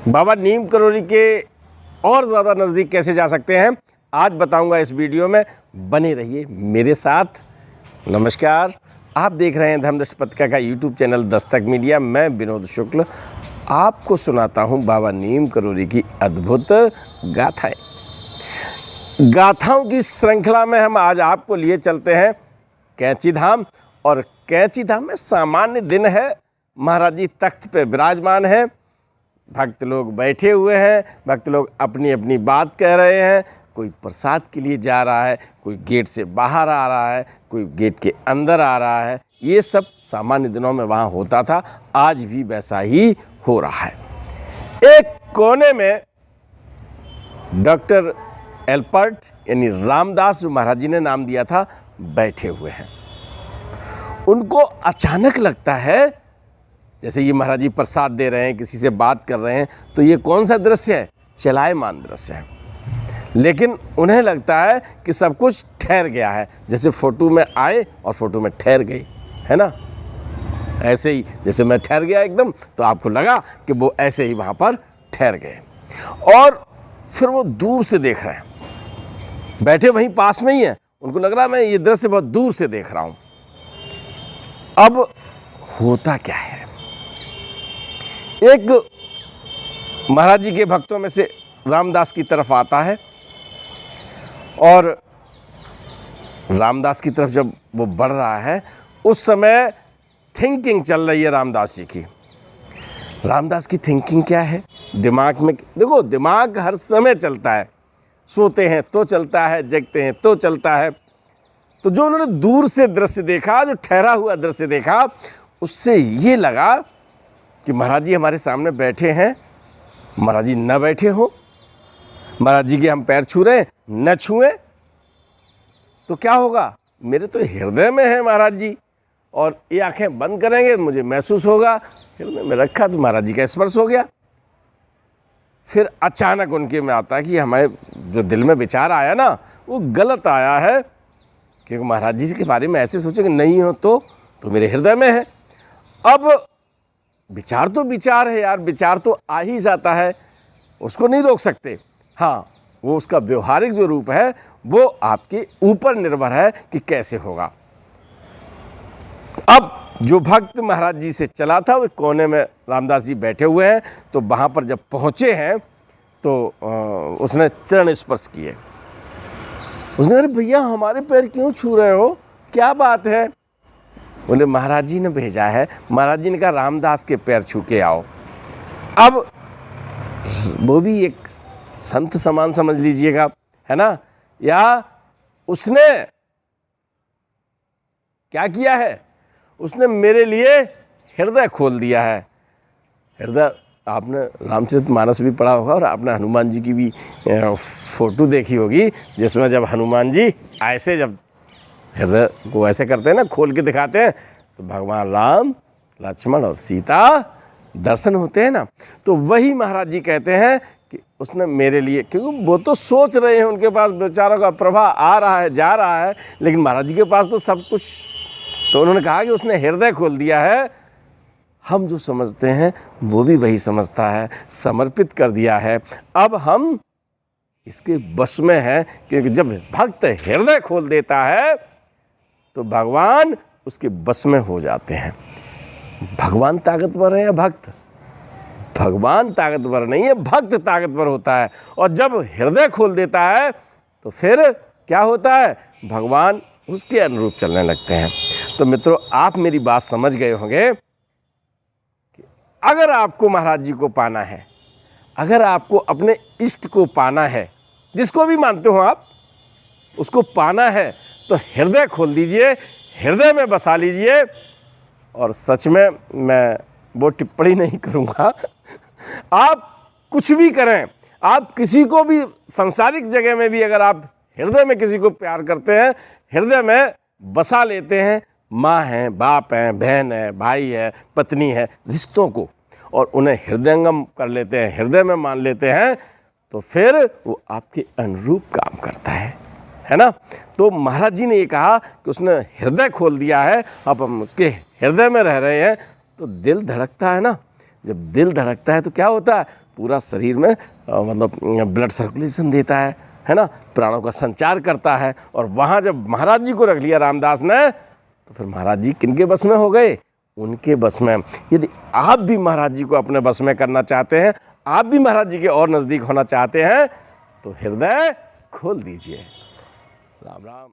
बाबा नीम करोली के और ज़्यादा नज़दीक कैसे जा सकते हैं आज बताऊंगा इस वीडियो में। बने रहिए मेरे साथ। नमस्कार, आप देख रहे हैं धर्मदर्श पत्रिका का यूट्यूब चैनल दस्तक मीडिया। मैं विनोद शुक्ल आपको सुनाता हूं बाबा नीम करोली की अद्भुत गाथाएं। गाथाओं की श्रृंखला में हम आज आपको लिए चलते हैं कैंची धाम। और कैंची धाम में सामान्य दिन है, महाराज जी तख्त पे विराजमान हैं, भक्त लोग बैठे हुए हैं, भक्त लोग अपनी अपनी बात कह रहे हैं। कोई प्रसाद के लिए जा रहा है, कोई गेट से बाहर आ रहा है, कोई गेट के अंदर आ रहा है। ये सब सामान्य दिनों में वहाँ होता था, आज भी वैसा ही हो रहा है। एक कोने में डॉक्टर एल्पर्ट यानी रामदास, जो महाराज जी ने नाम दिया था, बैठे हुए हैं। उनको अचानक लगता है जैसे ये महाराज जी प्रसाद दे रहे हैं, किसी से बात कर रहे हैं, तो ये कौन सा दृश्य है? चलायमान दृश्य है। लेकिन उन्हें लगता है कि सब कुछ ठहर गया है, जैसे फोटो में आए और फोटो में ठहर गई, है ना। ऐसे ही जैसे मैं ठहर गया एकदम, तो आपको लगा कि वो ऐसे ही वहाँ पर ठहर गए। और फिर वो दूर से देख रहे हैं, बैठे वहीं पास में ही हैं, उनको लग रहा है मैं ये दृश्य बहुत दूर से देख रहा हूँ। अब होता क्या है, एक महाराज जी के भक्तों में से रामदास की तरफ आता है और रामदास की तरफ जब वो बढ़ रहा है, उस समय थिंकिंग चल रही है रामदास जी की। रामदास की थिंकिंग क्या है? दिमाग में देखो, दिमाग हर समय चलता है, सोते हैं तो चलता है, जगते हैं तो चलता है। तो जो उन्होंने दूर से दृश्य देखा, जो ठहरा हुआ दृश्य देखा, उससे ये लगा कि महाराज जी हमारे सामने बैठे हैं, महाराज जी न बैठे हो, महाराज जी के हम पैर छू रहे हैं, न छुएं तो क्या होगा? मेरे तो हृदय में है महाराज जी, और ये आंखें बंद करेंगे मुझे महसूस होगा हृदय में रखा, तो महाराज जी का स्पर्श हो गया। फिर अचानक उनके में आता है कि हमारे जो दिल में विचार आया ना, वो गलत आया है, क्योंकि महाराज जी के बारे में ऐसे सोचे कि नहीं हो तो मेरे हृदय में है। अब विचार तो विचार है यार, विचार तो आ ही जाता है, उसको नहीं रोक सकते। हाँ, वो उसका व्यवहारिक जो रूप है वो आपके ऊपर निर्भर है कि कैसे होगा। अब जो भक्त महाराज जी से चला था, वो कोने में रामदास जी बैठे हुए हैं। तो वहाँ पर जब पहुँचे हैं तो उसने चरण स्पर्श किए। उसने अरे भैया हमारे पैर क्यों छू रहे हो, क्या बात है? बोले महाराज जी ने भेजा है, महाराज जी ने कहा रामदास के पैर छू के आओ। अब वो भी एक संत समान समझ लीजिएगा, है ना। या उसने क्या किया है? उसने मेरे लिए हृदय खोल दिया है। हृदय, आपने रामचरितमानस भी पढ़ा होगा और आपने हनुमान जी की भी फोटो देखी होगी, जिसमें जब हनुमान जी ऐसे जब हृदय को ऐसे करते हैं ना, खोल के दिखाते हैं, तो भगवान राम, लक्ष्मण और सीता दर्शन होते हैं ना। तो वही महाराज जी कहते हैं कि उसने मेरे लिए, क्योंकि वो तो सोच रहे हैं, उनके पास विचारों का प्रवाह आ रहा है, जा रहा है, लेकिन महाराज जी के पास तो सब कुछ। तो उन्होंने कहा कि उसने हृदय खोल दिया है। हम जो समझते हैं वो भी वही समझता है, समर्पित कर दिया है। अब हम इसके बस में हैं, क्योंकि जब भक्त हृदय खोल देता है तो भगवान उसके बस में हो जाते हैं। भगवान ताकतवर है या भक्त? भगवान ताकतवर नहीं है, भक्त ताकतवर होता है। और जब हृदय खोल देता है तो फिर क्या होता है? भगवान उसके अनुरूप चलने लगते हैं। तो मित्रों, आप मेरी बात समझ गए होंगे कि अगर आपको महाराज जी को पाना है, अगर आपको अपने इष्ट को पाना है, जिसको भी मानते हो आप, उसको पाना है, तो हृदय खोल दीजिए, हृदय में बसा लीजिए। और सच में मैं वो टिप्पणी नहीं करूँगा, आप कुछ भी करें, आप किसी को भी सांसारिक जगह में भी अगर आप हृदय में किसी को प्यार करते हैं, हृदय में बसा लेते हैं, माँ हैं, बाप हैं, बहन है, भाई है, पत्नी है, रिश्तों को, और उन्हें हृदयंगम कर लेते हैं, हृदय में मान लेते हैं, तो फिर वो आपके अनुरूप काम करता है ना। तो महाराज जी ने ये कहा कि उसने हृदय खोल दिया है। अब हम उसके हृदय में रह रहे हैं तो दिल धड़कता है ना। जब दिल धड़कता है तो क्या होता है? पूरा शरीर में मतलब ब्लड सर्कुलेशन देता है ना, प्राणों का संचार करता है। और वहाँ जब महाराज जी को रख लिया रामदास ने, तो फिर महाराज जी किनके बस में हो गए? उनके बस में। यदि आप भी महाराज जी को अपने बस में करना चाहते हैं, आप भी महाराज जी के और नज़दीक होना चाहते हैं, तो हृदय खोल दीजिए। राम राम।